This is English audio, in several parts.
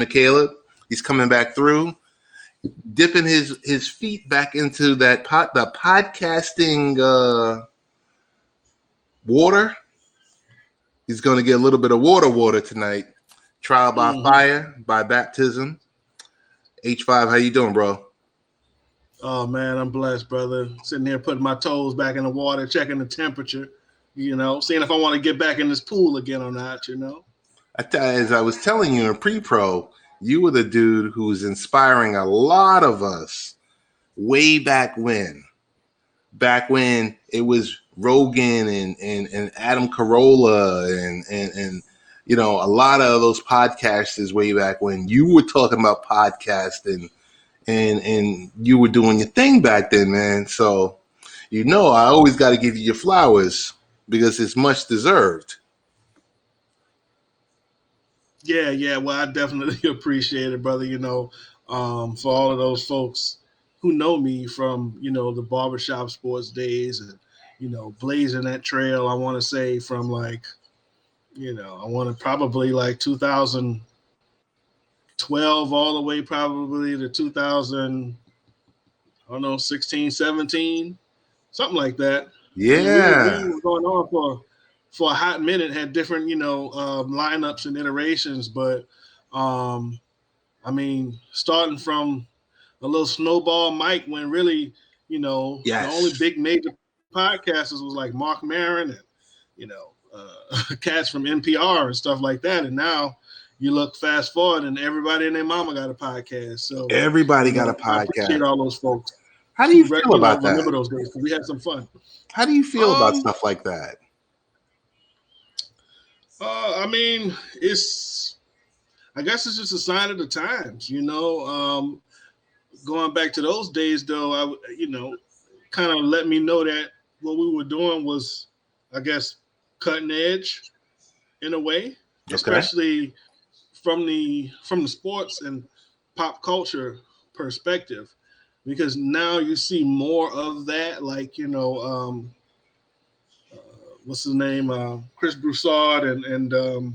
Caleb. He's coming back through, dipping his feet back into the podcasting water. He's going to get a little bit of water tonight. Trial by fire, by baptism. H5, how you doing, bro? Oh, man, I'm blessed, brother. Sitting here putting my toes back in the water, checking the temperature, seeing if I want to get back in this pool again or not, As I was telling you in pre-pro, you were the dude who was inspiring a lot of us way back when. Back when it was Rogan and Adam Carolla and a lot of those podcasters way back when you were talking about podcasting and you were doing your thing back then, man. So, I always got to give you your flowers because it's much deserved. Yeah. Well, I definitely appreciate it, brother. For all of those folks who know me from, the barbershop sports days and, blazing that trail, I want to say from I want to probably 2012 all the way probably to 16, 17, something like that. Yeah. We were going on for a hot minute, had different, lineups and iterations, but starting from a little snowball mic when really, yes. The only big major podcasters was like Mark Maron and, cats from NPR and stuff like that. And now you look fast forward and everybody and their mama got a podcast. So everybody got a podcast. I appreciate all those folks. How do you feel about that? Remember those days because we had some fun. How do you feel about stuff like that? I guess it's just a sign of the times, going back to those days though, kind of let me know that what we were doing was, I guess, cutting edge in a way, especially from the sports and pop culture perspective, because now you see more of that, what's his name? Chris Broussard and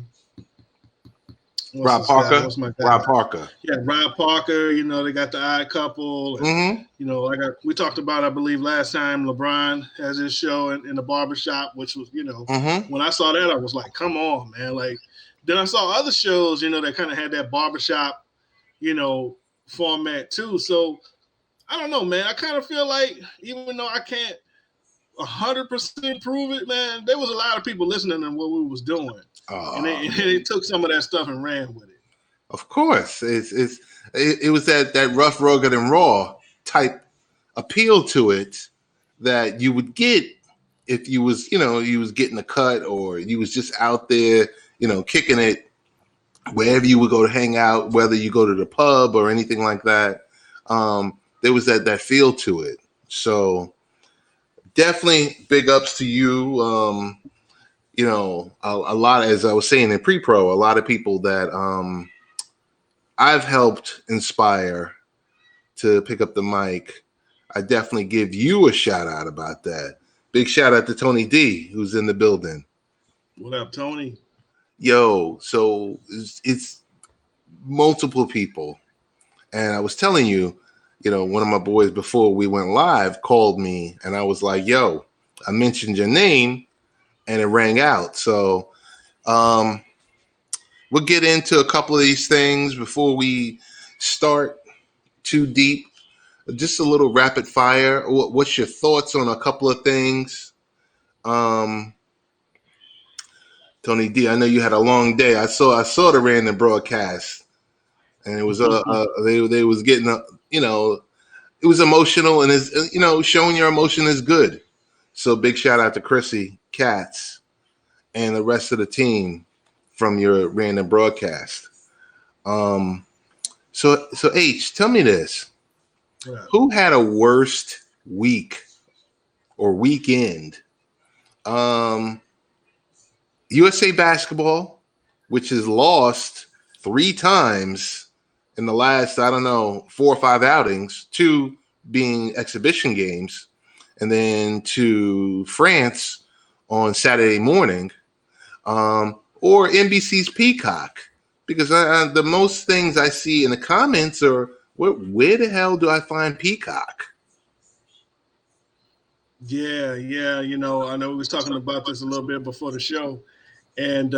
Rob Parker. Rob Parker. Yeah, Rob Parker. They got the Odd Couple. And, we talked about, I believe, last time LeBron has his show in the barbershop, which was, when I saw that, I was like, come on, man. Then I saw other shows, that kind of had that barbershop, format too. So I don't know, man. I kind of feel like even though I can't 100% prove it, man, there was a lot of people listening to what we was doing. And they took some of that stuff and ran with it. Of course. It was that rough, rugged, and raw type appeal to it that you would get if you was getting a cut or you was just out there, kicking it wherever you would go to hang out, whether you go to the pub or anything like that. There was that feel to it. So definitely big ups to you. A lot, as I was saying in pre-pro, a lot of people that I've helped inspire to pick up the mic. I definitely give you a shout out about that. Big shout out to Tony D, who's in the building. What up, Tony? Yo, so it's multiple people. And I was telling you, one of my boys before we went live called me and I was like, yo, I mentioned your name and it rang out. So we'll get into a couple of these things before we start too deep. Just a little rapid fire. What's your thoughts on a couple of things? Tony D, I know you had a long day. I saw the random broadcast, and it was they was getting it was emotional, and it's showing your emotion is good. So big shout out to Chrissy Katz and the rest of the team from your random broadcast. So H, tell me this. Yeah. Who had a worst week or weekend? USA Basketball, which has lost 3 times in the last, 4 or 5 outings, 2 being exhibition games, and then to France on Saturday morning, or NBC's Peacock, Because the most things I see in the comments are, where the hell do I find Peacock? Yeah. You know, I know we was talking about this a little bit before the show, and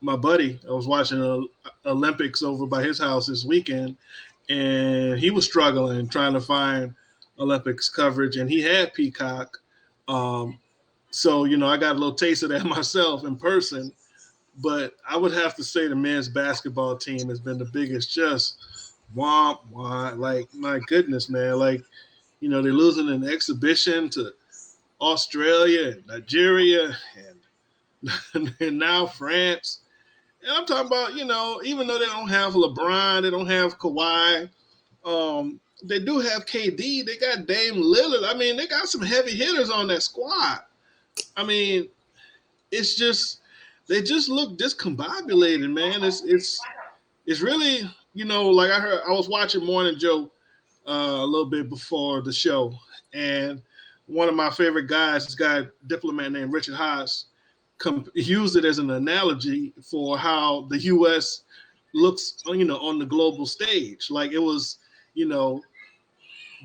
my buddy, I was watching the Olympics over by his house this weekend, and he was struggling trying to find Olympics coverage, and he had Peacock. Um, so you know, I got a little taste of that myself in person. But I would have to say the men's basketball team has been the biggest. Just womp womp. Like my goodness, man. Like you know, they're losing an exhibition to Australia and Nigeria and now France. And I'm talking about, you know, even though they don't have LeBron, they don't have Kawhi, they do have KD. They got Dame Lillard. I mean, they got some heavy hitters on that squad. I mean, it's just they just look discombobulated, man. It's really, you know, like I was watching Morning Joe a little bit before the show, and one of my favorite guys, this guy diplomat named Richard Haas, used it as an analogy for how the U.S. looks, you know, on the global stage. Like it was, you know,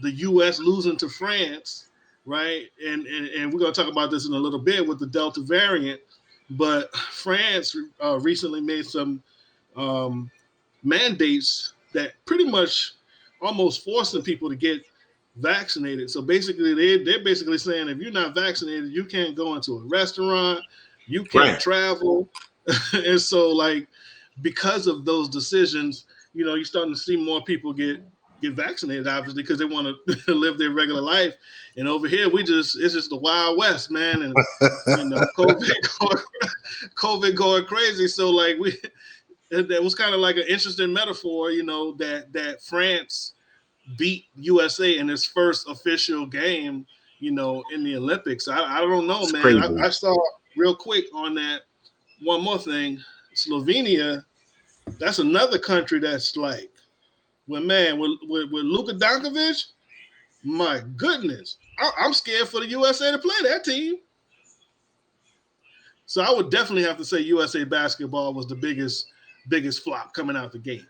the U.S. losing to France, right? And we're going to talk about this in a little bit with the Delta variant. But France recently made some mandates that pretty much almost forcing people to get vaccinated. So basically, they're basically saying if you're not vaccinated, you can't go into a restaurant, you can't travel, and so like because of those decisions, you know, you're starting to see more people get vaccinated, obviously, because they want to live their regular life. And over here, it's just the Wild West, man, and you know, COVID going crazy. So like that was kind of like an interesting metaphor, you know, that France beat USA in its first official game, you know, in the Olympics. I don't know, it's man. I saw real quick on that one more thing. Slovenia, that's another country that's like, with Luka Doncic, my goodness, I'm scared for the USA to play that team. So I would definitely have to say USA basketball was the biggest flop coming out the gate.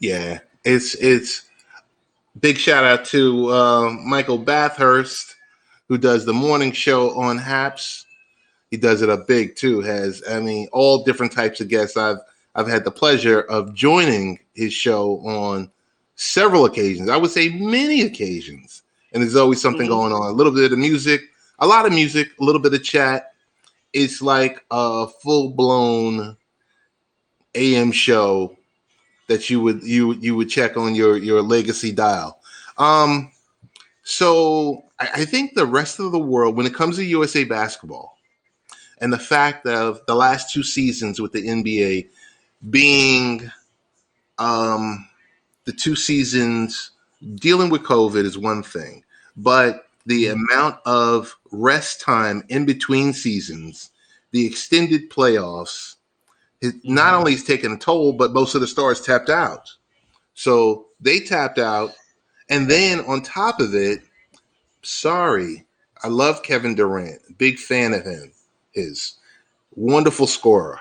Yeah, it's big shout out to Michael Bathurst, who does the morning show on Haps. He does it up big too. Has, I mean, all different types of guests. I've had the pleasure of joining his show on several occasions. I would say many occasions, and there's always something going on. A little bit of music, a lot of music, a little bit of chat. It's like a full blown AM show that you would check on your legacy dial. So I think the rest of the world, when it comes to USA basketball, and the fact of the last two seasons with the NBA being the two seasons dealing with COVID is one thing, but the amount of rest time in between seasons, the extended playoffs, it not only is taking a toll, but most of the stars tapped out. So they tapped out. And then on top of it, sorry, I love Kevin Durant. Big fan of him. His wonderful scorer.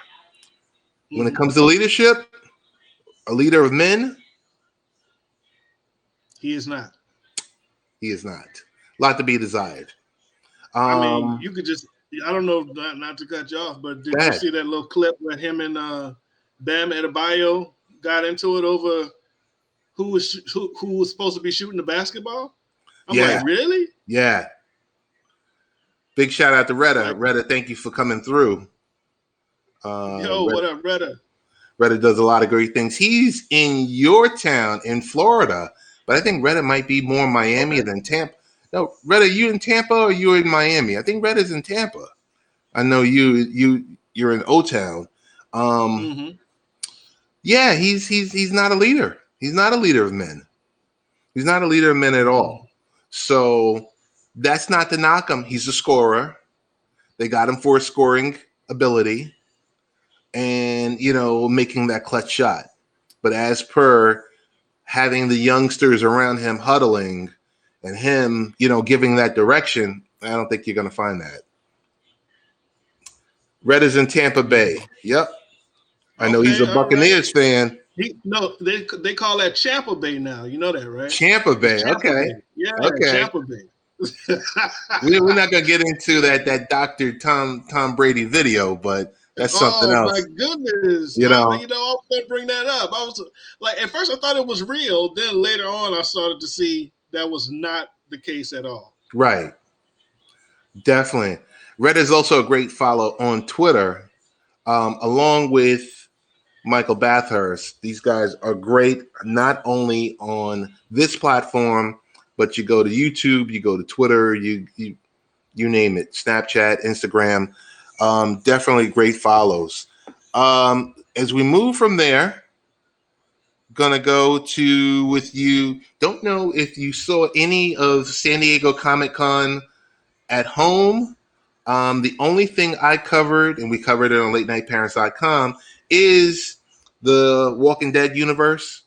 When it comes to leadership, a leader of men, he is not. He is not. A lot to be desired. I mean, you could just, I don't know, not to cut you off, but did you see that little clip where him and Bam Adebayo got into it over who was supposed to be shooting the basketball? I'm like, really? Yeah. Big shout out to Retta. Retta, thank you for coming through. What up, Retta? Retta does a lot of great things. He's in your town in Florida, but I think Retta might be more Miami than Tampa. No, Retta, you in Tampa or you in Miami? I think Retta's in Tampa. I know you're in O-Town. Yeah, he's not a leader. He's not a leader of men. He's not a leader of men at all. So that's not to knock him. He's a scorer. They got him for his scoring ability and, you know, making that clutch shot. But as per having the youngsters around him huddling and him, you know, giving that direction, I don't think you're going to find that. Red is in Tampa Bay. Yep. I know he's a Buccaneers fan. They call that Champa Bay now. You know that, right? Champa Bay. Okay. Yeah, okay. Champa Bay. We're not gonna get into that Dr. Tom Brady video, but that's something else. Oh my goodness! I was going to bring that up. I was like, at first I thought it was real. Then later on, I started to see that was not the case at all. Right. Definitely. Red is also a great follow on Twitter, along with Michael Bathurst. These guys are great, not only on this platform, but you go to YouTube, you go to Twitter, you name it, Snapchat, Instagram. Definitely great follows. As we move from there, gonna go to with you. Don't know if you saw any of San Diego Comic-Con at home. The only thing I covered, and we covered it on LateNightParents.com, is the Walking Dead universe.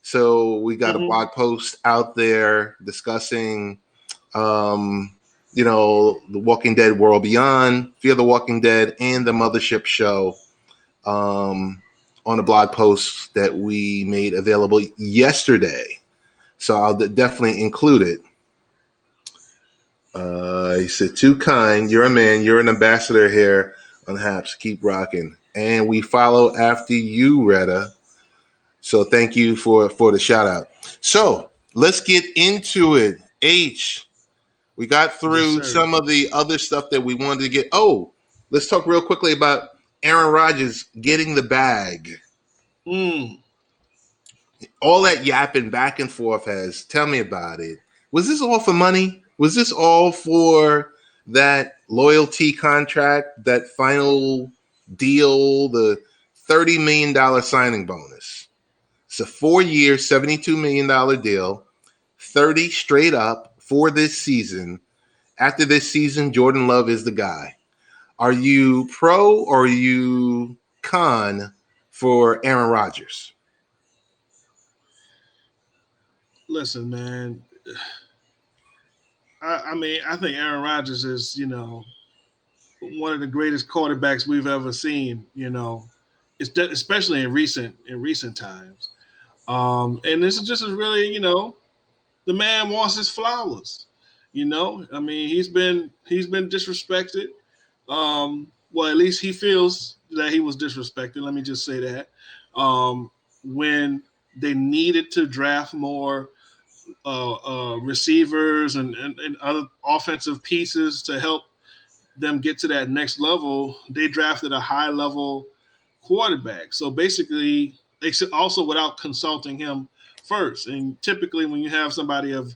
So we got a blog post out there discussing, the Walking Dead World Beyond, Fear the Walking Dead, and the Mothership Show on a blog post that we made available yesterday. So I'll definitely include it. He said, too kind. You're a man. You're an ambassador here on Haps. Keep rocking. And we follow after you, Retta. So thank you for the shout out. So let's get into it. H, we got through some of the other stuff that we wanted to get. Oh, let's talk real quickly about Aaron Rodgers getting the bag. All that yapping back and forth has. Tell me about it. Was this all for money? Was this all for that loyalty contract, that final deal, the $30 million signing bonus? It's a 4-year, $72 million deal, 30 straight up for this season. After this season, Jordan Love is the guy. Are you pro or are you con for Aaron Rodgers? Listen, man. I think Aaron Rodgers is, one of the greatest quarterbacks we've ever seen. Especially in recent times. And this is just really, the man wants his flowers. He's been disrespected. Well, at least he feels that he was disrespected. Let me just say that. When they needed to draft more receivers and other offensive pieces to help them get to that next level, they drafted a high level quarterback. So basically, they also without consulting him first. And typically, when you have somebody of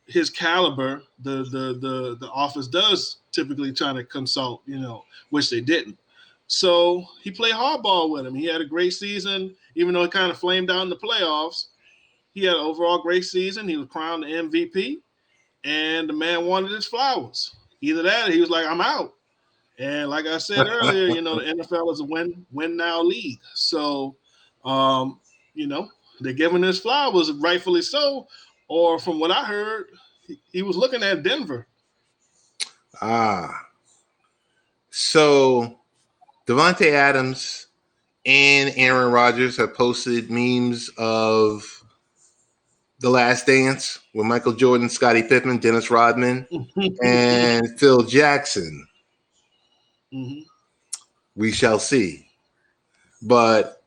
his caliber, the office does typically try to consult, which they didn't. So he played hardball with him. He had a great season, even though it kind of flamed out in the playoffs. He had an overall great season. He was crowned the MVP, and the man wanted his flowers. Either that or he was like, I'm out. And like I said earlier, the NFL is a win now league. So, they're giving his flowers, rightfully so. Or from what I heard, he was looking at Denver. So Devontae Adams and Aaron Rodgers have posted memes of The Last Dance with Michael Jordan, Scottie Pippen, Dennis Rodman, and Phil Jackson. We shall see. But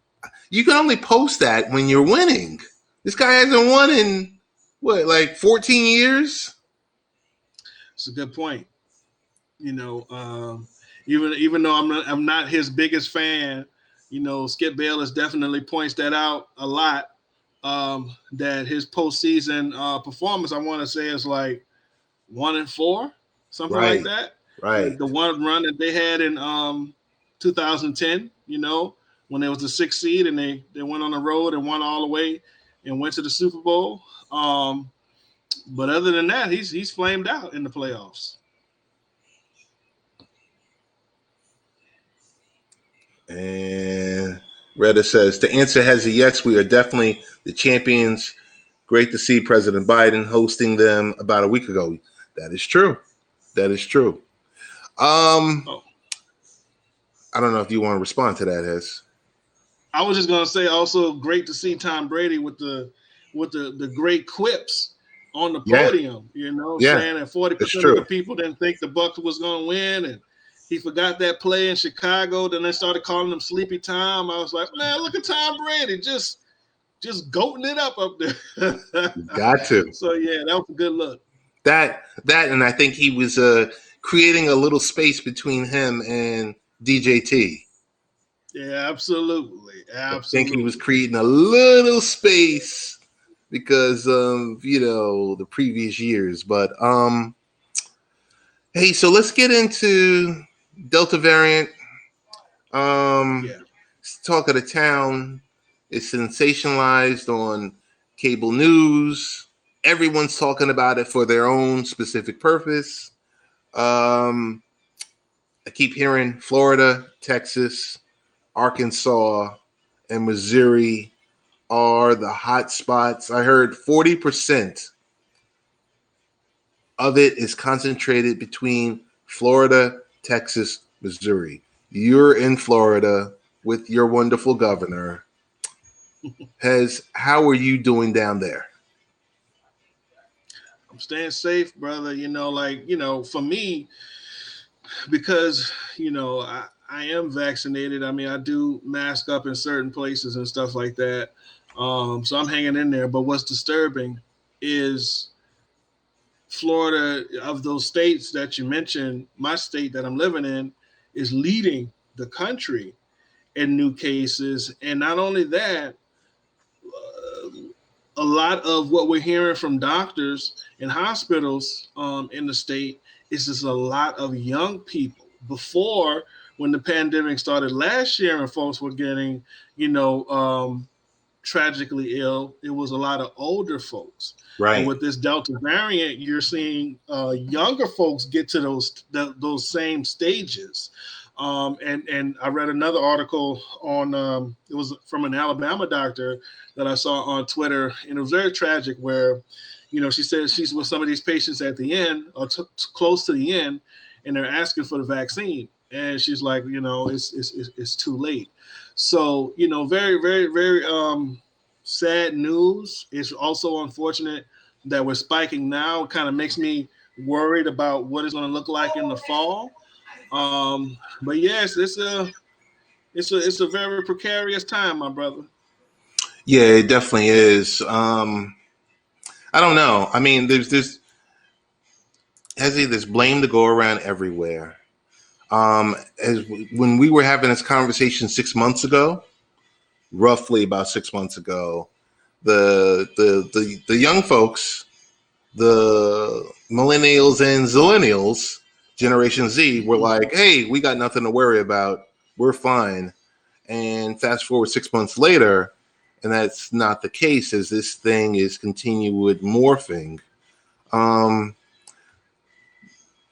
you can only post that when you're winning. This guy hasn't won in, 14 years? It's a good point. Even though I'm not his biggest fan, Skip Bayless definitely points that out a lot. That his postseason performance, I want to say, is like 1-4, something like that. Right. The one run that they had in 2010, when there was the 6th seed and they went on the road and won all the way and went to the Super Bowl. But other than that, he's flamed out in the playoffs. And Retta says, to answer has a yes, we are definitely the champions. Great to see President Biden hosting them about a week ago. That is true. I don't know if you want to respond to that, Hez. I was just gonna say also great to see Tom Brady with the great quips on the Yeah, podium, you know, yeah, saying that it's 40% of the true. people didn't think the Bucs was gonna win, and he forgot that play in Chicago. Then they started calling him Sleepy Tom. I was like, man, look at Tom Brady, just goating it up there. Got to. So yeah, that was a good look. That, and I think he was creating a little space between him and DJT. Yeah, absolutely, I think he was absolutely. creating a little space because of the previous years. But hey, so let's get into Delta variant. Yeah. Talk of the town is sensationalized on cable news. Everyone's talking about it for their own specific purpose. Um, I keep hearing Florida, Texas, Arkansas, and Missouri are the hot spots. I heard 40% of it is concentrated between Florida, Texas, Missouri. You're in Florida with your wonderful governor. How are you doing down there? I'm staying safe, brother. For me, because I am vaccinated. I mean, I do mask up in certain places and stuff like that. So I'm hanging in there. But what's disturbing is Florida, of those states that you mentioned, my state that I'm living in is leading the country in new cases. And not only that, a lot of what we're hearing from doctors and hospitals in the state is just a lot of young people. Before, when the pandemic started last year and folks were getting, you know, tragically ill, it was a lot of older folks. And Right. with this Delta variant, you're seeing younger folks get to those same stages. And I read another article on it was from an Alabama doctor that I saw on Twitter, and it was very tragic. Where, she said she's with some of these patients at the end or close to the end, and they're asking for the vaccine, and she's like, it's too late. So, very, very, very sad news. It's also unfortunate that we're spiking now. It kind of makes me worried about what it's going to look like in the fall. But yes, it's a very precarious time, my brother. Yeah, it definitely is. I don't know. I mean, there's blame to go around everywhere. As when we were having this conversation 6 months ago, roughly about 6 months ago, the young folks, the millennials and zillennials, Generation Z, were like, "Hey, we got nothing to worry about. We're fine." And fast forward 6 months later, and that's not the case as this thing is continued morphing. Um,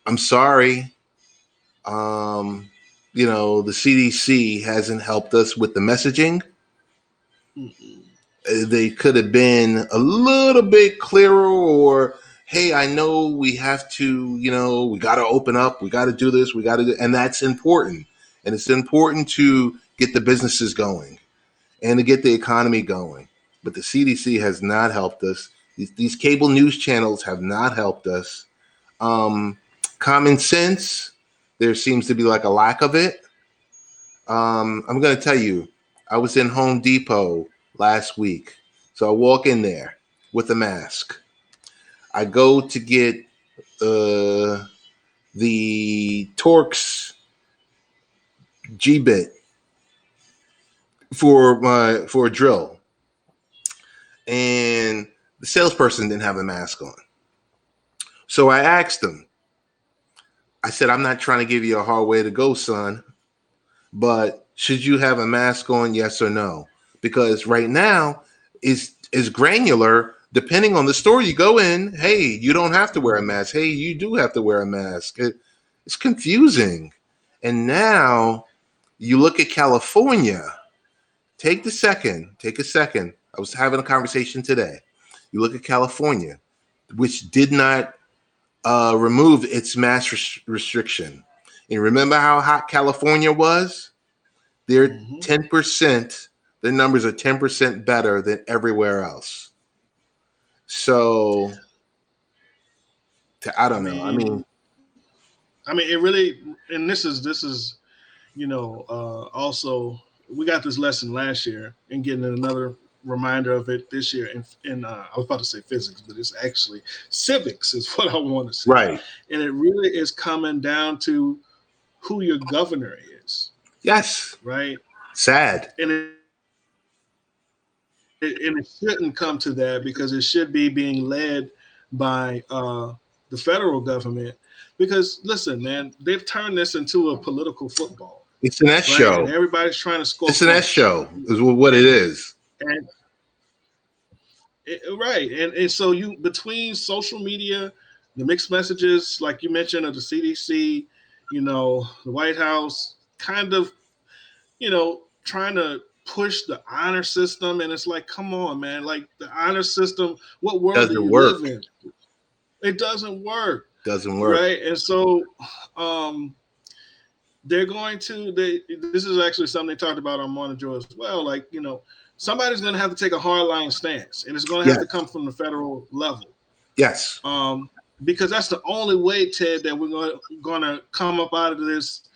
I'm sorry. Um, the CDC hasn't helped us with the messaging. They could have been a little bit clearer, or hey, I know we have to, we got to open up, we got to do this, we got to do, and that's important. And it's important to get the businesses going and to get the economy going. But the CDC has not helped us. These cable news channels have not helped us. Common sense, there seems to be like a lack of it. I'm going to tell you, I was in Home Depot last week. So I walk in there with a mask. I go to get the Torx G-bit for a drill, and the salesperson didn't have a mask on. So I asked him. I said, "I'm not trying to give you a hard way to go, son, but should you have a mask on, yes or no? Because right now is granular. Depending on the store you go in, hey, you don't have to wear a mask. Hey, you do have to wear a mask. It's confusing. And now you look at California. Take a second. I was having a conversation today. You look at California, which did not remove its mask restriction. And remember how hot California was? They're Mm-hmm. 10% their numbers are 10% better than everywhere else. So, I don't know. I mean, it really, and this is, also we got this lesson last year and getting another reminder of it this year. In I was about to say physics, but it's actually civics is what I want to say. Right. And it really is coming down to who your governor is. Yes. Right. Sad. And it shouldn't come to that, because it should be being led by the federal government. Because listen, man, they've turned this into a political football. It's an S show. And everybody's trying to score. It's an S show is what it is. And right. And so you, between social media, the mixed messages, like you mentioned, of the CDC, the White House, kind of, trying to push the honor system. And it's like, come on, man, like the honor system, what world do you live in? It doesn't work. Doesn't work. Right. And so they're going to, this is actually something they talked about on Morning Joy as well. Like, somebody's going to have to take a hardline stance, and it's going to have to come from the federal level. Yes. Because that's the only way, Ted, that we're going to come up out of this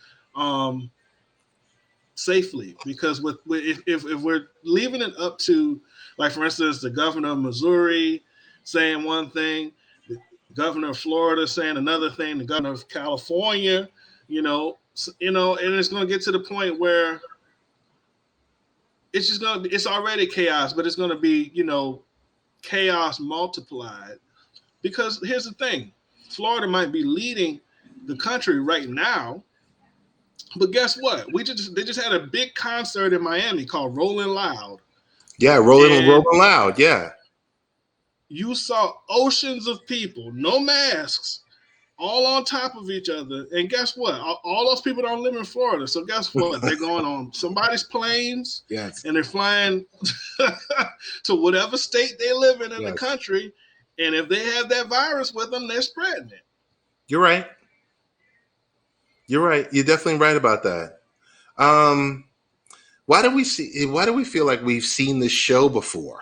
safely. Because if we're leaving it up to, like, for instance, the governor of Missouri saying one thing, the governor of Florida saying another thing, the governor of California, and it's going to get to the point where it's just going to be, it's already chaos, but it's going to be, chaos multiplied. Because here's the thing, Florida might be leading the country right now, but guess what? They just had a big concert in Miami called Rolling Loud. Yeah, Rolling Loud, yeah. You saw oceans of people, no masks, all on top of each other. And guess what? All those people don't live in Florida. So guess what? They're going on somebody's planes, yes, and they're flying to whatever state they live in the country. And if they have that virus with them, they're spreading it. You're right. You're right. You're definitely right about that. Why do we feel like we've seen this show before?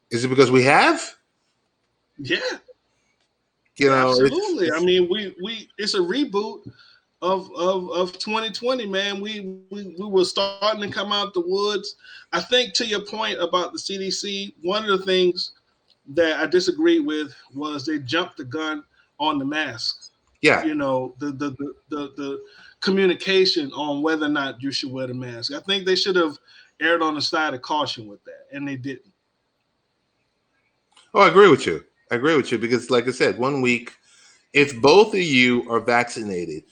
Is it because we have? Yeah. Absolutely. I mean, we it's a reboot of 2020, man. We were starting to come out the woods. I think, to your point about the CDC, one of the things that I disagreed with was they jumped the gun on the masks. Yeah. The communication on whether or not you should wear the mask. I think they should have erred on the side of caution with that, and they didn't. Oh, I agree with you. Because, like I said, 1 week, if both of you are vaccinated,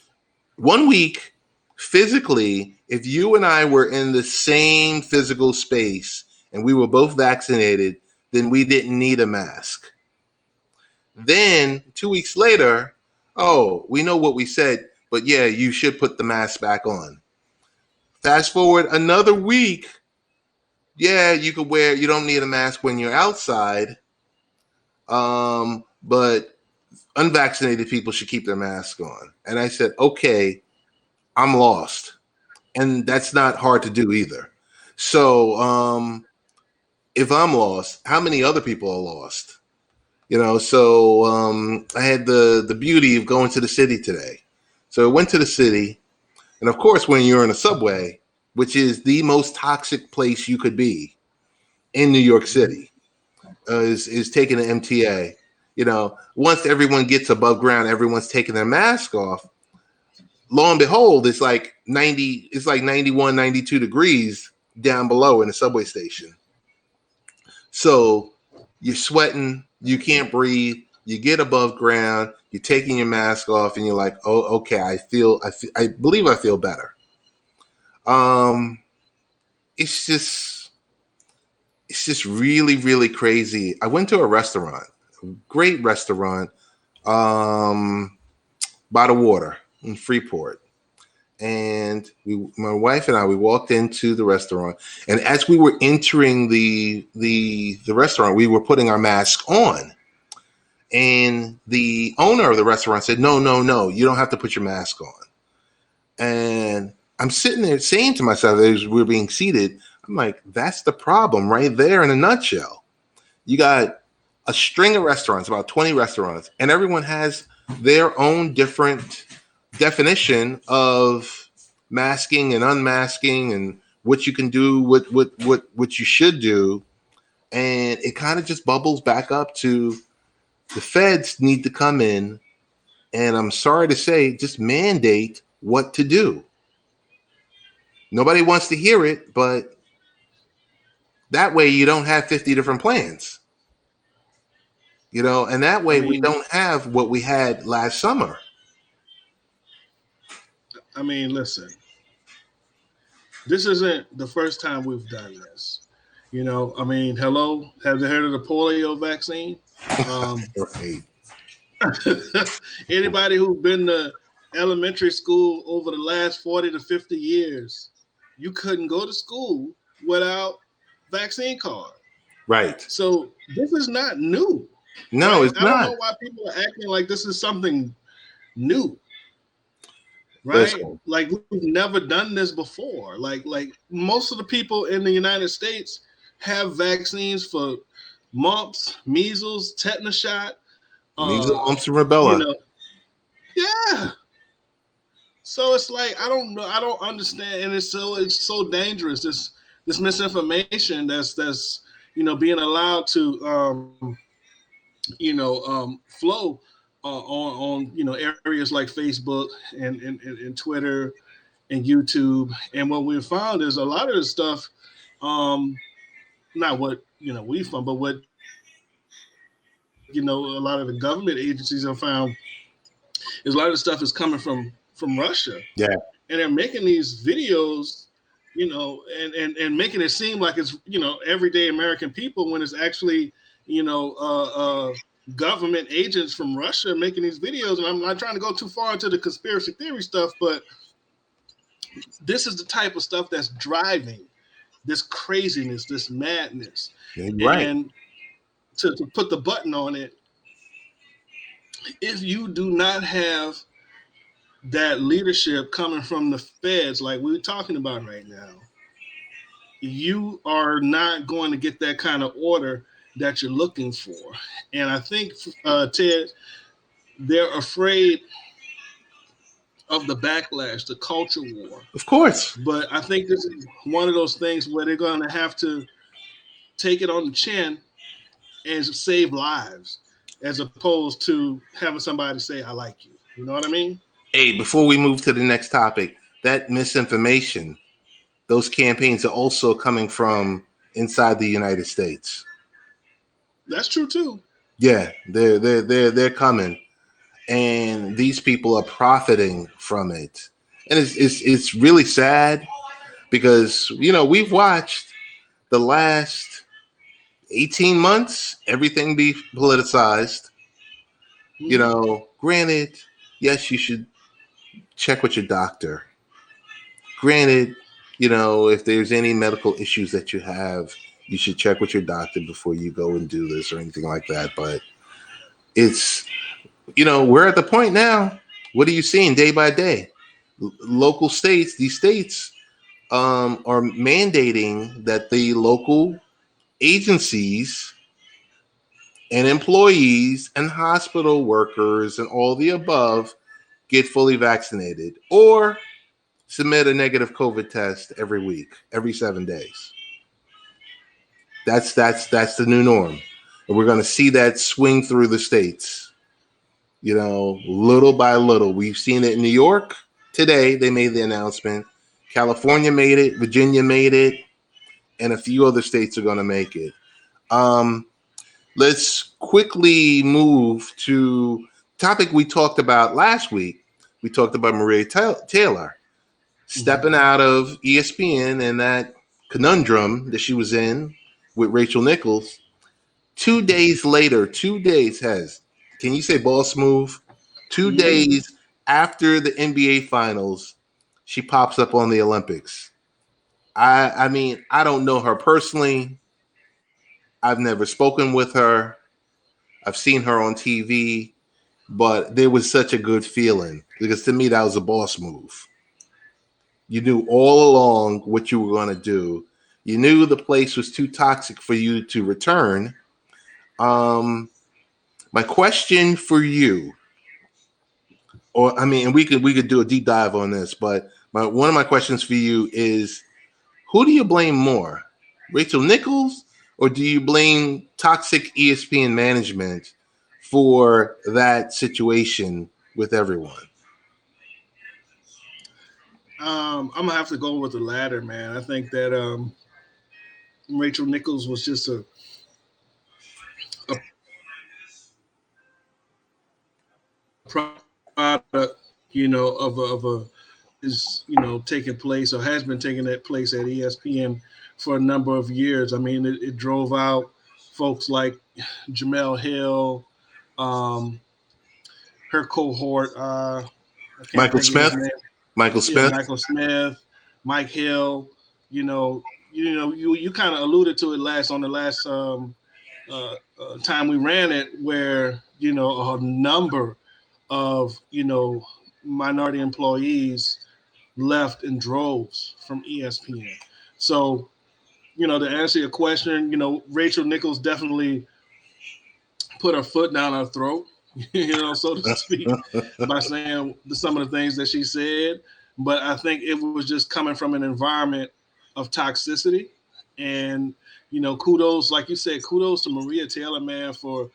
1 week, physically, if you and I were in the same physical space and we were both vaccinated, then we didn't need a mask. Then 2 weeks later, we know what we said, but yeah, you should put the mask back on. Fast forward another week, yeah, you don't need a mask when you're outside. But unvaccinated people should keep their mask on. And I said, okay, I'm lost. And that's not hard to do either. So, if I'm lost, how many other people are lost? So, I had the beauty of going to the city today. So I went to the city, and of course, when you're in a subway, which is the most toxic place you could be in New York City, is taking an MTA. Once everyone gets above ground, everyone's taking their mask off. Lo and behold, it's like 91, 92 degrees down below in the subway station. So you're sweating, you can't breathe, you get above ground, you're taking your mask off, and you're like, oh, okay, I believe I feel better. It's just really, really crazy. I went to a restaurant, a great restaurant, by the water in Freeport. And my wife and I, we walked into the restaurant, and as we were entering the restaurant, we were putting our mask on. And the owner of the restaurant said, no, you don't have to put your mask on. And I'm sitting there saying to myself, as we're being seated, I'm like, that's the problem right there in a nutshell. You got a string of restaurants, about 20 restaurants, and everyone has their own different definition of masking and unmasking and what you can do, what you should do. And it kind of just bubbles back up to the feds need to come in and, I'm sorry to say, just mandate what to do. Nobody wants to hear it, but that way you don't have 50 different plans. And that way we don't have what we had last summer. I mean, listen, this isn't the first time we've done this. Hello, have you heard of the polio vaccine? Right. Anybody who's been to elementary school over the last 40 to 50 years, you couldn't go to school without vaccine card. Right. So this is not new. No, right? It's not. I don't know why people are acting like this is something new. Right? Listen. Like we've never done this before. Like most of the people in the United States have vaccines for mumps, measles, tetanus shot. Measles, mumps, and rubella. Yeah. So it's like I don't know. I don't understand, and it's so dangerous. This misinformation that's being allowed to flow on areas like Facebook and Twitter and YouTube. And what we found is a lot of the stuff, not what we found, but what a lot of the government agencies have found is a lot of the stuff is coming from Russia. Yeah. And they're making these videos, and making it seem like it's, everyday American people when it's actually, government agents from Russia making these videos. And I'm not trying to go too far into the conspiracy theory stuff, but this is the type of stuff that's driving this craziness, this madness. Right. And to put the button on it, if you do not have that leadership coming from the feds like we're talking about right now, you are not going to get that kind of order that you're looking for. And I think, Ted, they're afraid of the backlash, the culture war. Of course. But I think this is one of those things where they're going to have to take it on the chin and save lives as opposed to having somebody say, I like you. You know what I mean? Hey, before we move to the next topic, that misinformation, those campaigns are also coming from inside the United States. That's true too. Yeah, they're coming, and these people are profiting from it, and it's really sad because we've watched the last 18 months everything be politicized. Granted, yes, you should check with your doctor. Granted, if there's any medical issues that you have, you should check with your doctor before you go and do this or anything like that. But it's, we're at the point now. What are you seeing day by day? Local states, these states are mandating that the local agencies and employees and hospital workers and all the above get fully vaccinated or submit a negative COVID test every week, every 7 days. That's the new norm. And we're going to see that swing through the states, little by little. We've seen it in New York today. They made the announcement. California made it. Virginia made it. And a few other states are going to make it. Let's quickly move to topic we talked about last week. We talked about Maria Taylor stepping out of ESPN and that conundrum that she was in with Rachel Nichols. 2 days later, 2 days can you say boss move? 2 days after the NBA finals, she pops up on the Olympics. I mean, I don't know her personally. I've never spoken with her. I've seen her on TV, but there was such a good feeling because to me, that was a boss move. You knew all along what you were going to do. You knew the place was too toxic for you to return. My question for you, and we could do a deep dive on this, but one of my questions for you is, who do you blame more, Rachel Nichols, or do you blame toxic ESPN management for that situation with everyone? I'm gonna have to go with the latter, man. I think that Rachel Nichols was just a product, of a is taking place or has been taking that place at ESPN for a number of years. I mean, it drove out folks like Jamel Hill, um, her cohort. I can't Michael think of his Smith. name. Michael Yeah, Smith. Michael Smith, Mike Hill. You kind of alluded to it on the last time we ran it, where a number of minority employees left in droves from ESPN. So to answer your question, Rachel Nichols definitely put her foot down our throat, so to speak, by saying some of the things that she said. But I think it was just coming from an environment of toxicity. And, kudos, like you said, kudos to Maria Taylor, man, for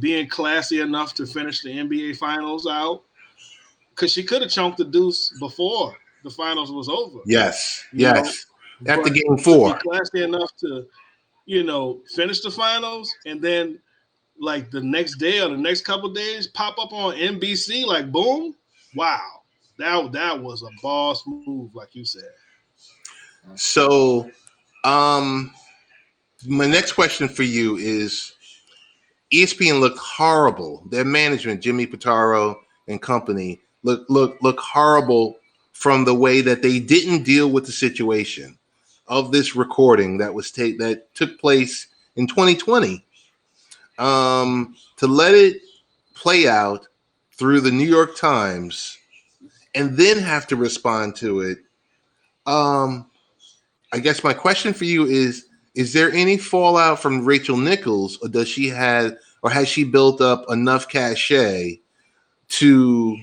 being classy enough to finish the NBA Finals out. Because she could have chunked the deuce before the finals was over. Yes. Know, After game to 4. be classy enough to, finish the finals and then like the next day or the next couple days pop up on NBC, like boom. Wow. That was a boss move, like you said. So my next question for you is, ESPN looked horrible. Their management, Jimmy Pitaro and company, look horrible from the way that they didn't deal with the situation of this recording that took place in 2020. To let it play out through the New York Times and then have to respond to it. I guess my question for you is there any fallout from Rachel Nichols, or has she built up enough cachet to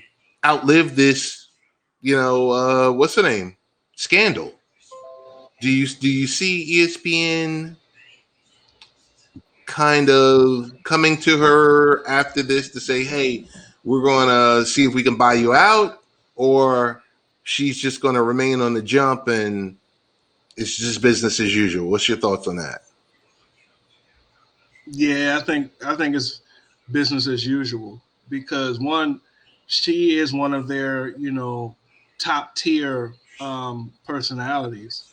outlive this, what's the name? Scandal? Do you see ESPN kind of coming to her after this to say, hey, we're going to see if we can buy you out, or she's just going to remain on the jump and it's just business as usual? What's your thoughts on that? Yeah, I think it's business as usual because one, she is one of their top tier personalities,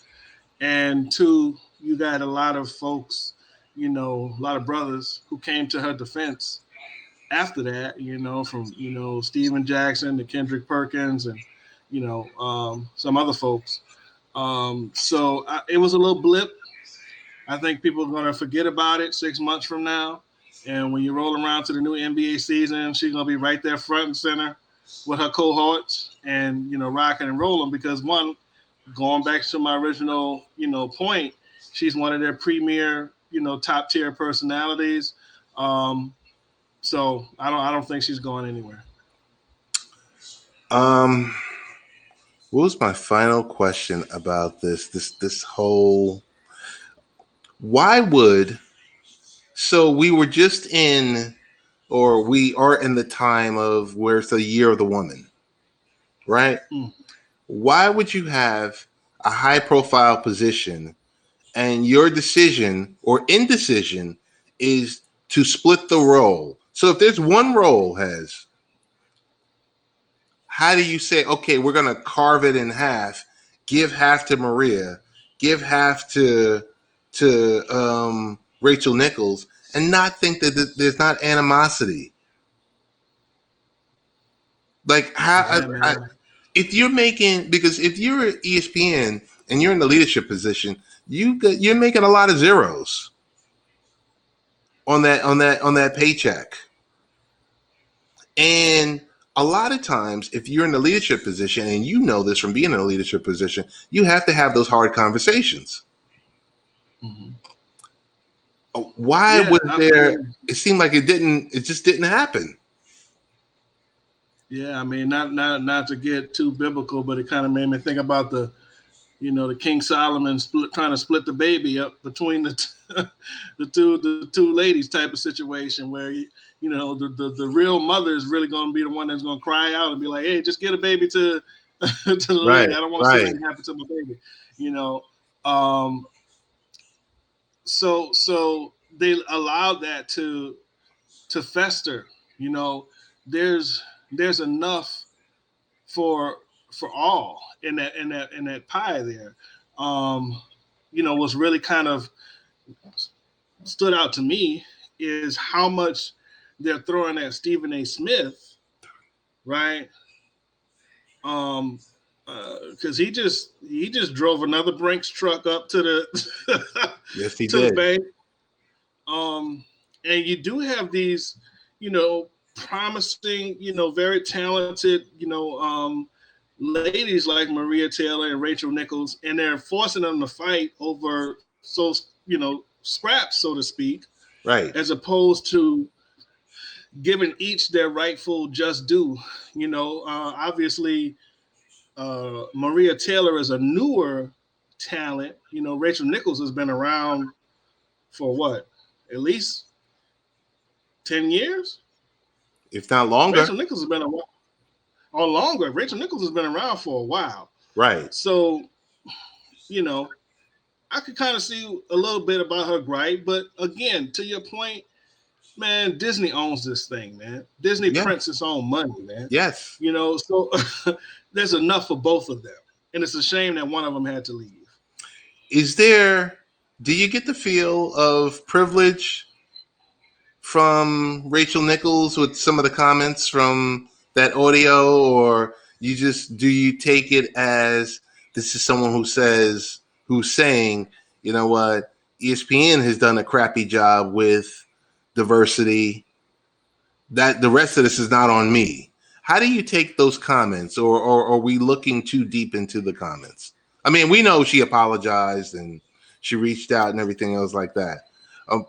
and two, you got a lot of folks, a lot of brothers who came to her defense after that, from Steven Jackson to Kendrick Perkins and some other folks. It was a little blip. I think people are going to forget about it 6 months from now. And when you roll around to the new NBA season, she's going to be right there front and center with her cohorts and, rocking and rolling because, one, going back to my original, point, she's one of their premier, top tier personalities. So I don't think she's going anywhere. What was my final question about this whole? Why would? So we were just in, or we are in the time of where it's the year of the woman, right? Why would you have a high profile position and your decision or indecision is to split the role? So if there's one role, how do you say, okay, we're going to carve it in half, give half to Maria, give half to Rachel Nichols, and not think that there's not animosity? Like if you're ESPN and you're in the leadership position, you're making a lot of zeros on that paycheck. And a lot of times, if you're in the leadership position, and you know this from being in a leadership position, you have to have those hard conversations. Mm-hmm. Why was there? It seemed like it didn't. It just didn't happen. Yeah, I mean, not to get too biblical, but it kind of made me think about the King Solomon trying to split the baby up between the two ladies type of situation where the real mother is really going to be the one that's going to cry out and be like, hey, just get a baby to to the lady. I don't want to see anything happen to my baby. So they allowed that to fester. There's enough for all in that pie there. What's really kind of stood out to me is how much they're throwing at Stephen A. Smith, right? Because he just drove another Brinks truck up to the yes, he to did. the bank. And you do have these, promising, very talented, ladies like Maria Taylor and Rachel Nichols, and they're forcing them to fight over scraps, so to speak, right? As opposed to giving each their rightful just due. Obviously, Maria Taylor is a newer talent. Rachel Nichols has been around for what, at least 10 years, if not longer. Rachel Nichols has been around, or longer. Rachel Nichols has been around for a while, right? So, I could kind of see a little bit about her gripe, but again, to your point, man, Disney owns this thing, man. Disney prints its own money, man. Yes. So there's enough for both of them. And it's a shame that one of them had to leave. Do you get the feel of privilege from Rachel Nichols with some of the comments from that audio, or do you take it as this is someone who's saying, you know what, ESPN has done a crappy job with diversity, that the rest of this is not on me? How do you take those comments, or are we looking too deep into the comments? I mean, we know she apologized and she reached out and everything else like that.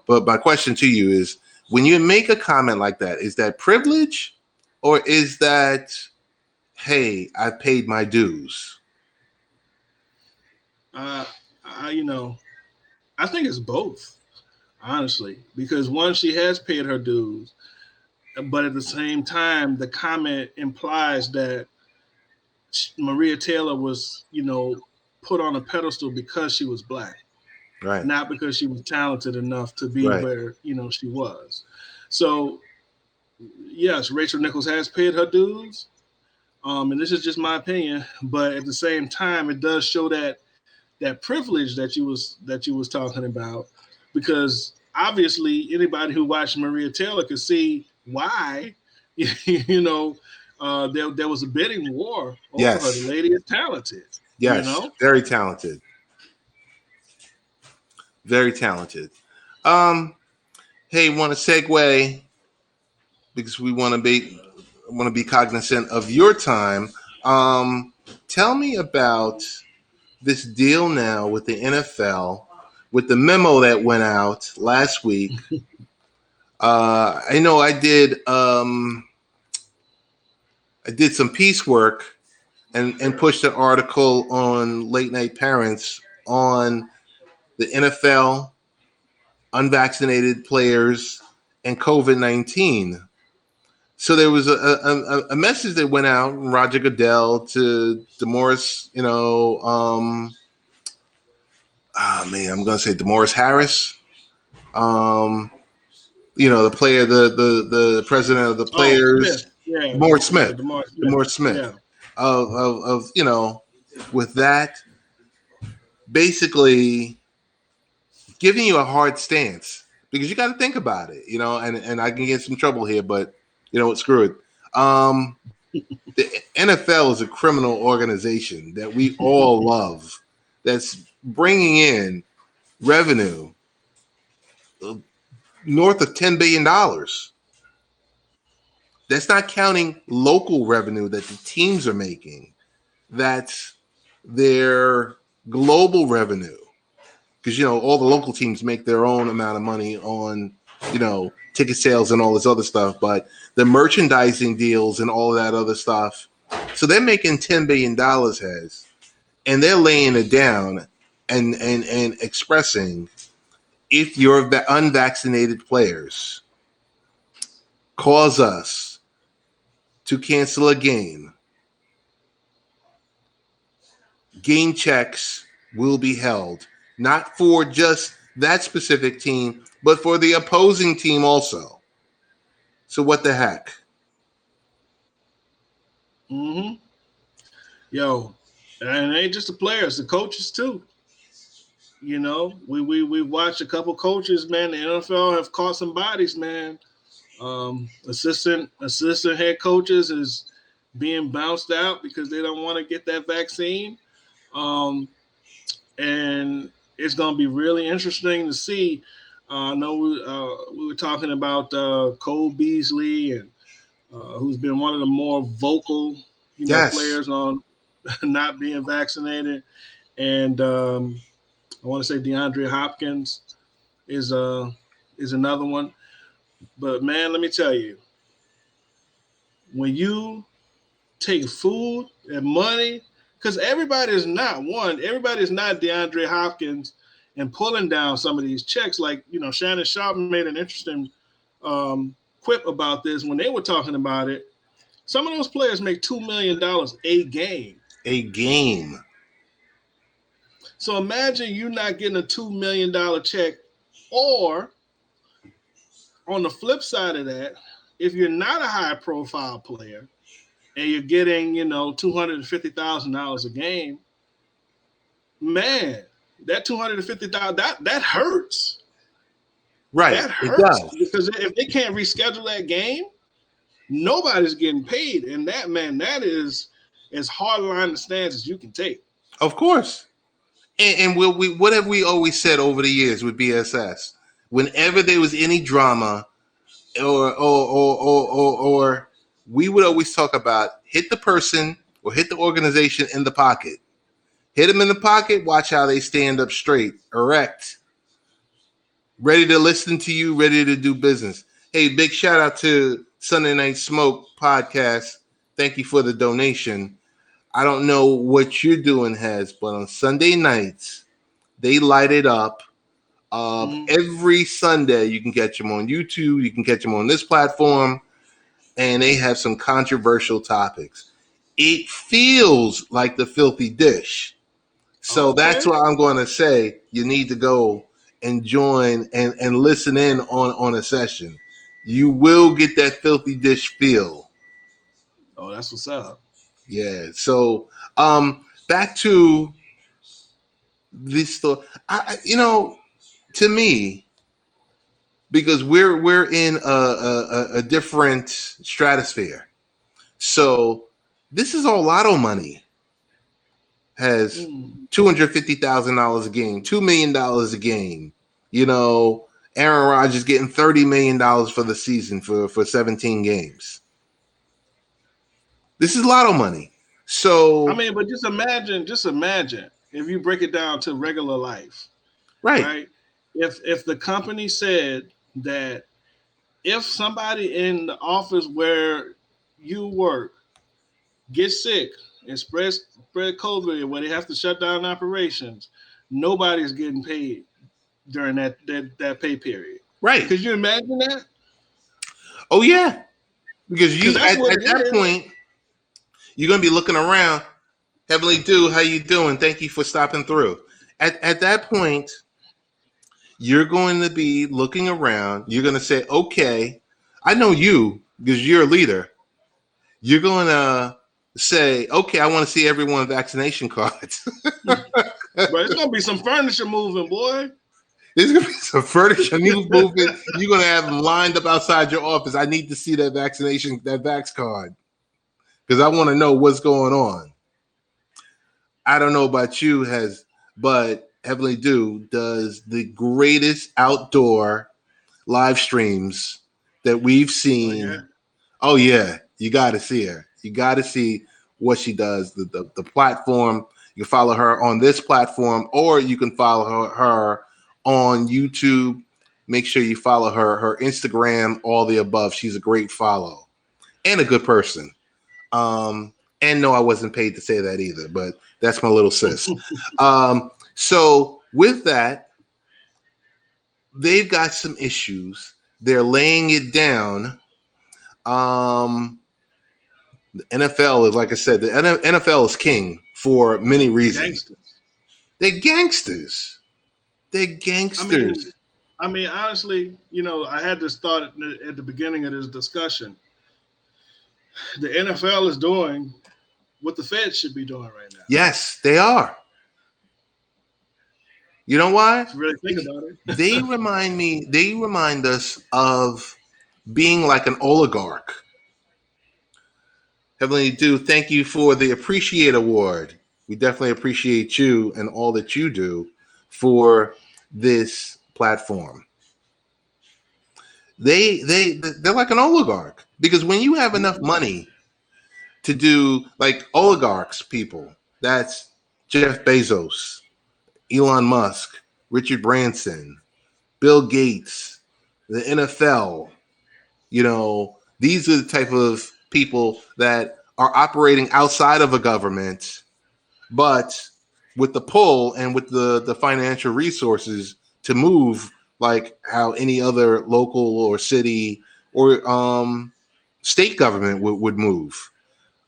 But my question to you is, when you make a comment like that, is that privilege, or is that, hey, I paid my dues? I think it's both, honestly, because one, she has paid her dues, but at the same time, the comment implies that Maria Taylor was, put on a pedestal because she was Black, right? Not because she was talented enough to be where she was. So, yes, Rachel Nichols has paid her dues, and this is just my opinion. But at the same time, it does show that privilege that you was talking about, because obviously anybody who watched Maria Taylor could see why, there was a bidding war over her. The lady is talented. Yes, very talented. Very talented. Hey, want to segue, because we want to be cognizant of your time. Tell me about this deal now with the NFL, with the memo that went out last week. I know I did some piecework and pushed an article on Late Night Parents on the NFL, unvaccinated players, and COVID-19. So there was a message that went out from Roger Goodell to DeMaurice, I'm going to say DeMaurice Harris, the player, the president of the players, DeMaurice Smith, DeMaurice Smith, of with that, basically giving you a hard stance, because you got to think about it, and I can get some trouble here, but screw it. The NFL is a criminal organization that we all love, that's bringing in revenue north of $10 billion. That's not counting local revenue that the teams are making. That's their global revenue. because all the local teams make their own amount of money on ticket sales and all this other stuff, but the merchandising deals and all that other stuff. So they're making $10 billion, and they're laying it down and expressing, if your unvaccinated players cause us to cancel a game checks will be held, not for just that specific team, but for the opposing team also. So what the heck? Mm-hmm. Yo, and it ain't just the players, the coaches too. We watched a couple coaches, man. The NFL have caught some bodies, man. Assistant head coaches is being bounced out because they don't want to get that vaccine. And it's going to be really interesting to see. I know we were talking about Cole Beasley, and who's been one of the more vocal, players on not being vaccinated, and I want to say DeAndre Hopkins is another one. But man, let me tell you, when you take food and money, because everybody's not DeAndre Hopkins and pulling down some of these checks. Like, Shannon Sharp made an interesting quip about this when they were talking about it. Some of those players make $2 million a game. A game. So imagine you not getting a $2 million check, or on the flip side of that, if you're not a high profile player and you're getting, $250,000 a game, man, that $250,000 that hurts. Right. That hurts because if they can't reschedule that game, nobody's getting paid. And that is as hard a line in the stands as you can take. Of course. And what have we always said over the years with BSS? Whenever there was any drama, or we would always talk about hit the person or hit the organization in the pocket. Hit them in the pocket. Watch how they stand up straight, erect, ready to listen to you, ready to do business. Hey, big shout out to Sunday Night Smoke podcast. Thank you for the donation. I don't know what you're doing, Hez, but on Sunday nights, they light it up. Every Sunday, you can catch them on YouTube. You can catch them on this platform. And they have some controversial topics. It feels like the filthy dish. So that's why I'm going to say you need to go and join and listen in on a session. You will get that filthy dish feel. Oh, that's what's up. Yeah. So back to this story. To me, because we're in a different stratosphere. So this is all lotto money. Has $250,000 a game, $2 million a game. Aaron Rodgers getting $30 million for the season for 17 games. This is lotto money. So but just imagine if you break it down to regular life, right? If the company said that if somebody in the office where you work gets sick and spread COVID where they have to shut down operations, nobody's getting paid during that pay period. Right. Could you imagine that? Oh, yeah. Because at that point, you're going to be looking around. Heavenly Dew, how you doing? Thank you for stopping through. At that point, you're going to be looking around. You're going to say, okay, I know you because you're a leader. You're going to say, okay, I want to see everyone's vaccination cards. But it's going to be some furniture moving, boy. There's going to be some furniture moving. You're going to have them lined up outside your office. I need to see that vax card because I want to know what's going on. I don't know about you, but Heavenly Dew does the greatest outdoor live streams that we've seen. Oh yeah. You got to see her. You got to see what she does, the platform. You can follow her on this platform, or you can follow her on YouTube. Make sure you follow her Instagram, all the above. She's a great follow and a good person. And no, I wasn't paid to say that either, but that's my little sis. So with that, they've got some issues. They're laying it down. The NFL is, like I said, the NFL is king for many reasons. They're gangsters. They're gangsters. I mean, honestly, I had this thought at the beginning of this discussion. The NFL is doing what the Fed should be doing right now. Yes, they are. You know why? Really think about it. They remind us of being like an oligarch. Heavenly Dude, thank you for the Appreciate Award. We definitely appreciate you and all that you do for this platform. They're like an oligarch, because when you have enough money to do, like, oligarchs people, that's Jeff Bezos, Elon Musk, Richard Branson, Bill Gates, the NFL, these are the type of people that are operating outside of a government, but with the pull and with the financial resources to move like how any other local or city or state government would move.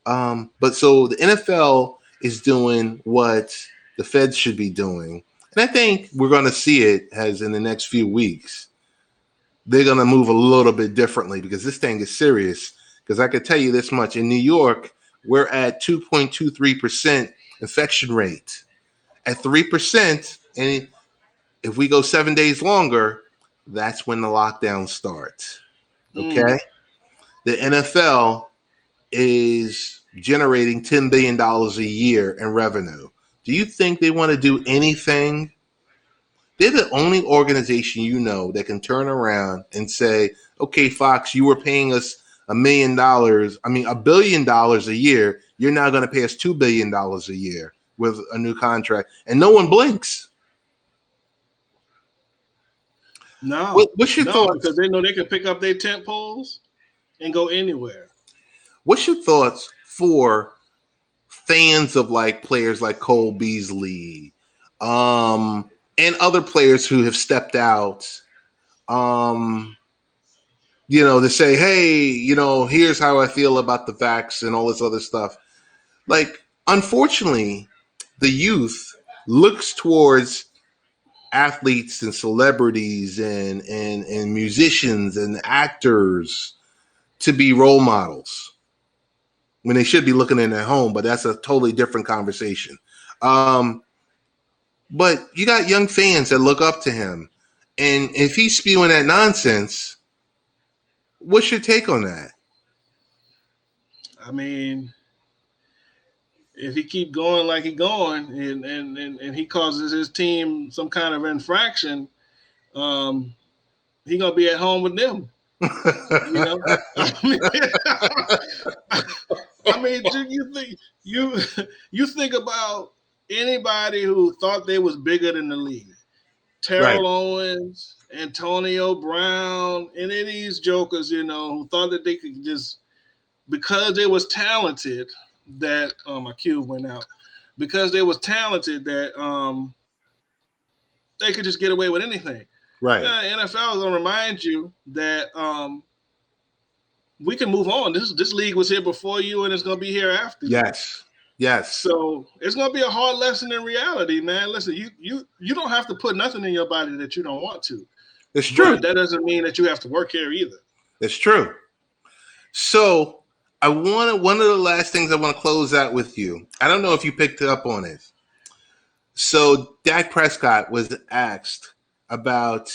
But so the NFL is doing what the Fed should be doing. And I think we're going to see it as in the next few weeks. They're going to move a little bit differently, because this thing is serious. Because I could tell you this much. In New York, we're at 2.23% infection rate. At 3%, and if we go 7 days longer, that's when the lockdown starts. Okay? The NFL is generating $10 billion a year in revenue. Do you think they want to do anything? They're the only organization that can turn around and say, okay, Fox, you were paying us $1 billion a year. You're now going to pay us $2 billion a year with a new contract. And no one blinks. No. What's your thoughts? Because they know they can pick up their tent poles and go anywhere. What's your thoughts for fans of like players like Cole Beasley, and other players who have stepped out, to say, hey, here's how I feel about the vax and all this other stuff. Like, unfortunately, the youth looks towards athletes and celebrities and musicians and actors to be role models when they should be looking in their home, but that's a totally different conversation. But you got young fans that look up to him. And if he's spewing that nonsense, what's your take on that? I mean, if he keep going like he's going and he causes his team some kind of infraction, he gonna be at home with them. You think about anybody who thought they was bigger than the league. Terrell Owens, Antonio Brown, any of these jokers, who thought that they could just, because they was talented, that my cue went out. Because they was talented, that they could just get away with anything. Right. NFL is gonna remind you that we can move on. This league was here before you, and it's gonna be here after you. Yes. So it's gonna be a hard lesson in reality, man. Listen, you don't have to put nothing in your body that you don't want to. It's true. But that doesn't mean that you have to work here either. It's true. So one of the last things I want to close out with you. I don't know if you picked up on it. So Dak Prescott was asked about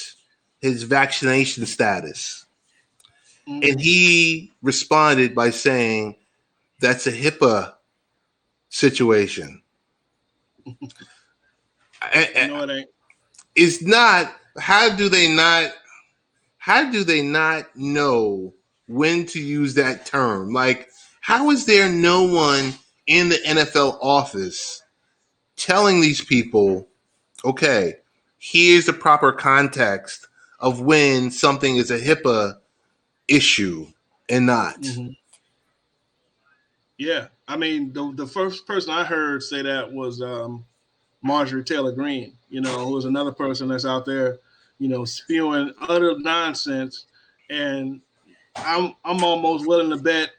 his vaccination status. Mm-hmm. And he responded by saying, that's a HIPAA situation. No, it ain't. It's not. How do they not know when to use that term? Like, how is there no one in the NFL office telling these people, okay, here's the proper context of when something is a HIPAA issue and not. Mm-hmm. Yeah, I mean, the first person I heard say that was Marjorie Taylor Greene. Who was another person that's out there, spewing utter nonsense, and I'm almost willing to bet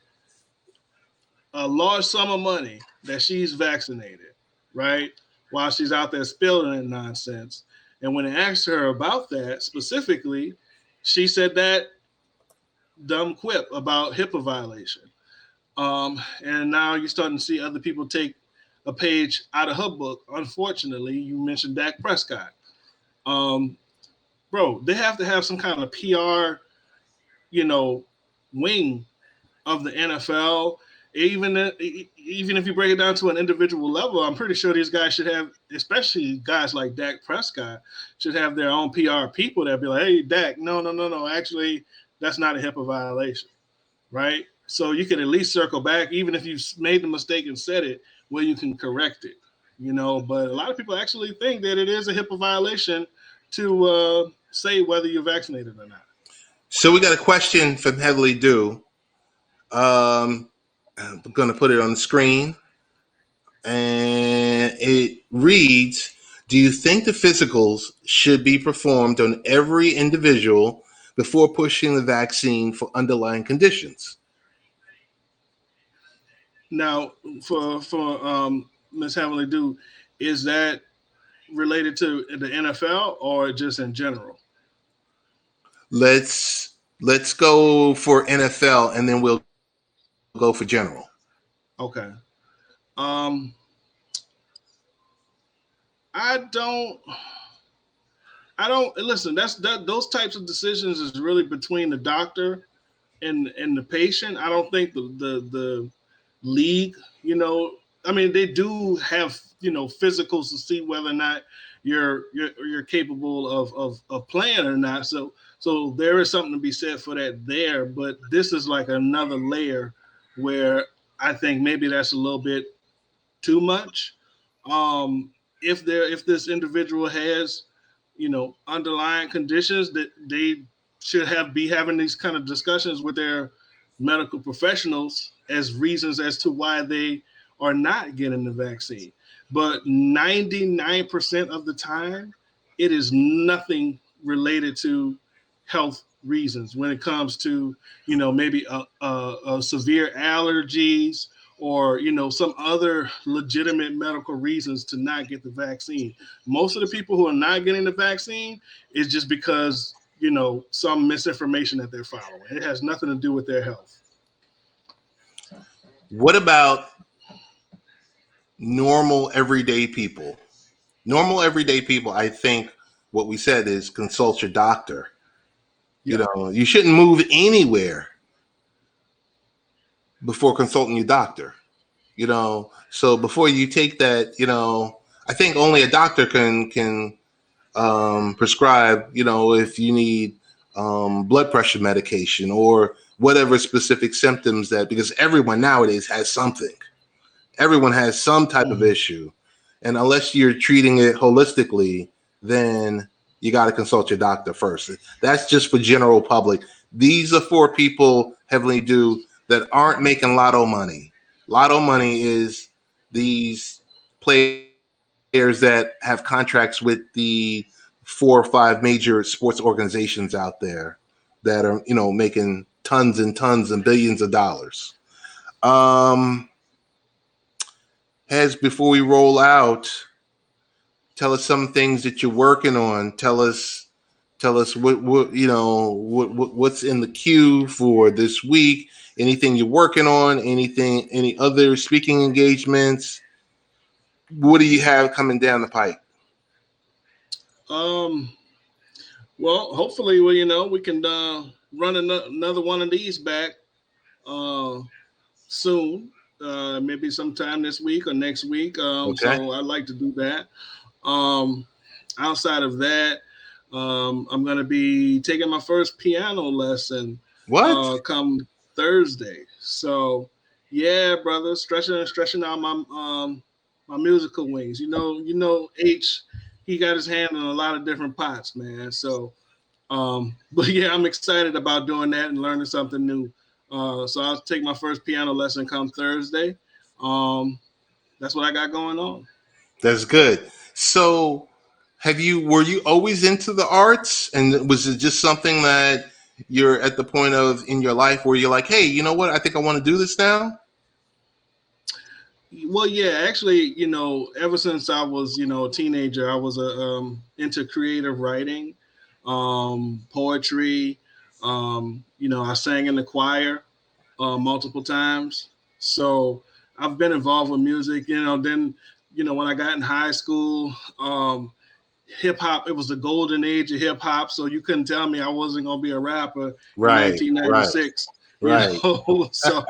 a large sum of money that she's vaccinated, right? While she's out there spilling nonsense. And when they asked her about that specifically, she said that dumb quip about HIPAA violation. And now you're starting to see other people take a page out of her book. Unfortunately, you mentioned Dak Prescott. Um, Bro, they have to have some kind of PR, you know, wing of the NFL. Even if you break it down to an individual level, I'm pretty sure these guys should have, especially guys like Dak Prescott, should have their own PR people that be like, "Hey, Dak, no. Actually, that's not a HIPAA violation, right?" So you can at least circle back, even if you made the mistake and said it, where you can correct it. But a lot of people actually think that it is a HIPAA violation to say whether you're vaccinated or not. So we got a question from Heavily Due. I'm going to put it on the screen. And it reads, do you think the physicals should be performed on every individual before pushing the vaccine for underlying conditions? Now, for Ms. Heavenly Dew, is that related to the NFL or just in general? Let's go for NFL and then we'll go for general. Okay. Um, I don't. I don't listen. Those types of decisions is really between the doctor and the patient. I don't think the league, I mean, they do have physicals to see whether or not you're capable of playing or not. So there is something to be said for that there. But this is like another layer where I think maybe that's a little bit too much. If this individual has underlying conditions, that they should be having these kind of discussions with their medical professionals as reasons as to why they are not getting the vaccine. But 99% of the time, it is nothing related to health reasons when it comes to maybe a severe allergies or some other legitimate medical reasons to not get the vaccine. Most of the people who are not getting the vaccine is just because some misinformation that they're following. It has nothing to do with their health. What about normal everyday people? Normal everyday people, I think what we said is consult your doctor. Yeah. You shouldn't move anywhere before consulting your doctor. So before you take that, I think only a doctor can prescribe, if you need blood pressure medication or whatever specific symptoms because everyone nowadays has something. Everyone has some type of issue. And unless you're treating it holistically, then you got to consult your doctor first. That's just for general public. These are for people Heavily Due that aren't making lotto money. Lotto money is these players that have contracts with the 4 or 5 major sports organizations out there that are, making tons and tons and billions of dollars. Before we roll out, tell us some things that you're working on. Tell us what's in the queue for this week. Anything you're working on? Any other speaking engagements? What do you have coming down the pipe? Well, hopefully, we can run another one of these back soon. Maybe sometime this week or next week. Okay. So I'd like to do that. Outside of that, I'm going to be taking my first piano lesson. What? Come Thursday. So yeah, brother, stretching out my musical wings. H, he got his hand in a lot of different pots, man. So, but yeah, I'm excited about doing that and learning something new. So I'll take my first piano lesson come Thursday. Um, that's what I got going on. That's good. So, were you always into the arts, and was it just something that you're at the point of in your life where you're like, hey, you know what? I think I want to do this now. Well, yeah, actually, ever since I was, a teenager, I was into creative writing, poetry. I sang in the choir multiple times. So I've been involved with music. Then, when I got in high school, hip hop, it was the golden age of hip hop. So you couldn't tell me I wasn't going to be a rapper in Right, right, 1996. right. So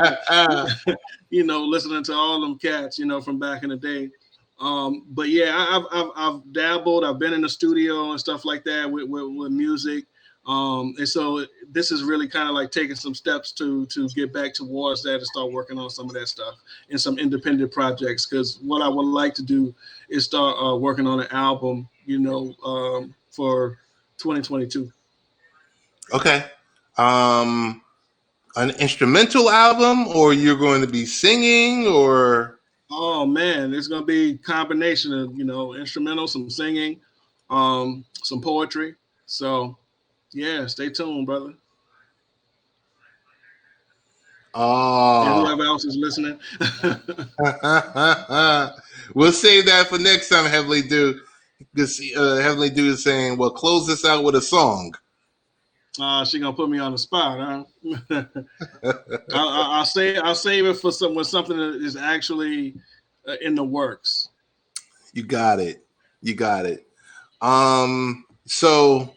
listening to all them cats, from back in the day. But yeah, I've dabbled. I've been in the studio and stuff like that with music. And so this is really kind of like taking some steps to get back towards that and start working on some of that stuff and some independent projects. Because what I would like to do is start working on an album, for 2022. Okay. Um, an instrumental album, or you're going to be singing, or Oh man, it's gonna be a combination of instrumental, some singing, some poetry. So yeah, stay tuned, brother, and oh. whoever else is listening. We'll save that for next time, Heavenly Dude. This Heavenly Dude is saying, "Well, close this out with a song." She gonna put me on the spot, huh? I'll save it for when something that is actually in the works. You got it. You got it. So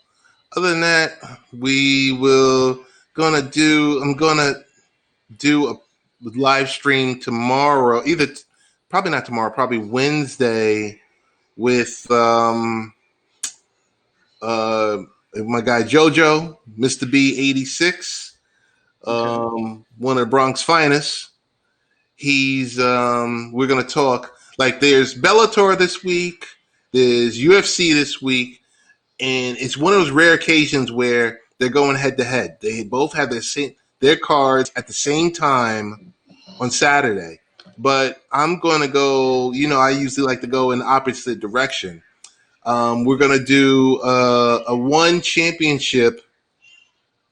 other than that, we will gonna do. I'm gonna do a live stream tomorrow. Probably not tomorrow. Probably Wednesday with my guy JoJo, Mr. B86, Okay. one of the Bronx finest. We're gonna talk, like, there's Bellator this week, there's UFC this week, and it's one of those rare occasions where they're going head to head. They both have their cards at the same time on Saturday. But I'm gonna go. I usually like to go in the opposite direction. We're gonna do a one championship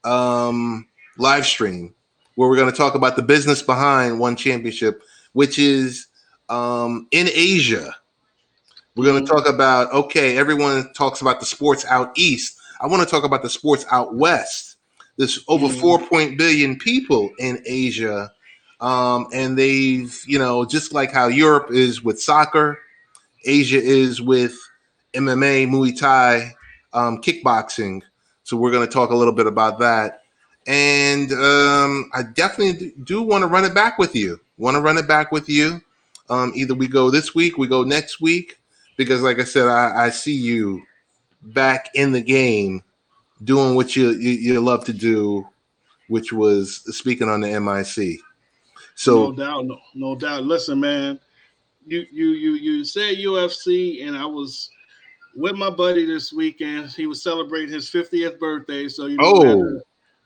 live stream where we're going to talk about the business behind one championship, which is in Asia. We're going to talk about, okay, everyone talks about the sports out east. I want to talk about the sports out west. There's over 4 billion people in Asia. And they've, just like how Europe is with soccer, Asia is with MMA, Muay Thai, kickboxing. So we're going to talk a little bit about that. And I definitely do want to run it back with you. Either we go this week, we go next week, because like I said, I see you back in the game doing what you love to do, which was speaking on the MIC. So No doubt. Listen, man, you said UFC, and I was with my buddy this weekend. He was celebrating his 50th birthday, so we had a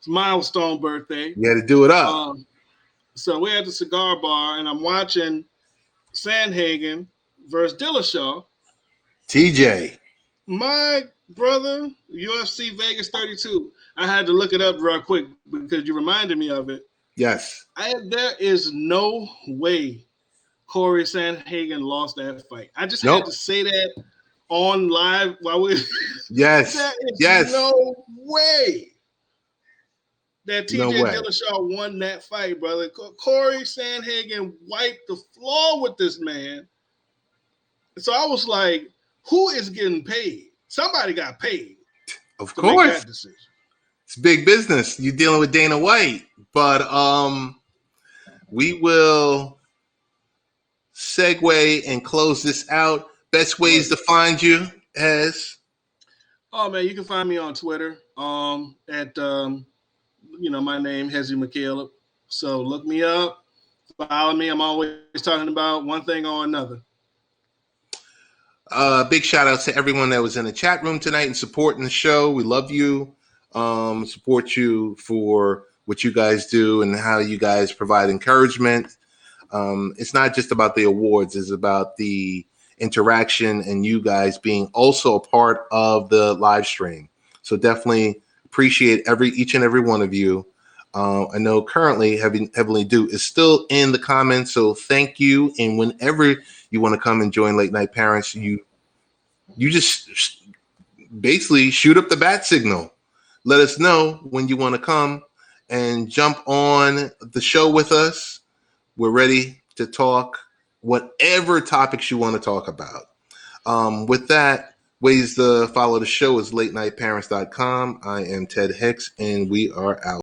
milestone birthday. You had to do it up. So we're at the cigar bar, and I'm watching Sandhagen versus Dillashaw. TJ. My brother, UFC Vegas 32. I had to look it up real quick because you reminded me of it. Yes. There is no way Corey Sandhagen lost that fight. I just had to say that on live while we. Yes. There is no way that TJ Dillashaw won that fight, brother. Corey Sandhagen wiped the floor with this man. So I was like, who is getting paid? Somebody got paid. Of course. Make that decision. It's big business. You're dealing with Dana White. But we will segue and close this out. Best ways to find you as? Oh man, you can find me on Twitter at my name, Hezi McCaleb. So look me up, follow me. I'm always talking about one thing or another. Big shout out to everyone that was in the chat room tonight and supporting the show. We love you. Support you for what you guys do and how you guys provide encouragement. It's not just about the awards. It's about the interaction and you guys being also a part of the live stream. So definitely appreciate each and every one of you. I know currently Heavenly Dew is still in the comments, so thank you. And whenever you want to come and join Late Night Parents, you just basically shoot up the bat signal. Let us know when you want to come and jump on the show with us. We're ready to talk whatever topics you want to talk about. With that, ways to follow the show is latenightparents.com. I am Ted Hicks, and we are out.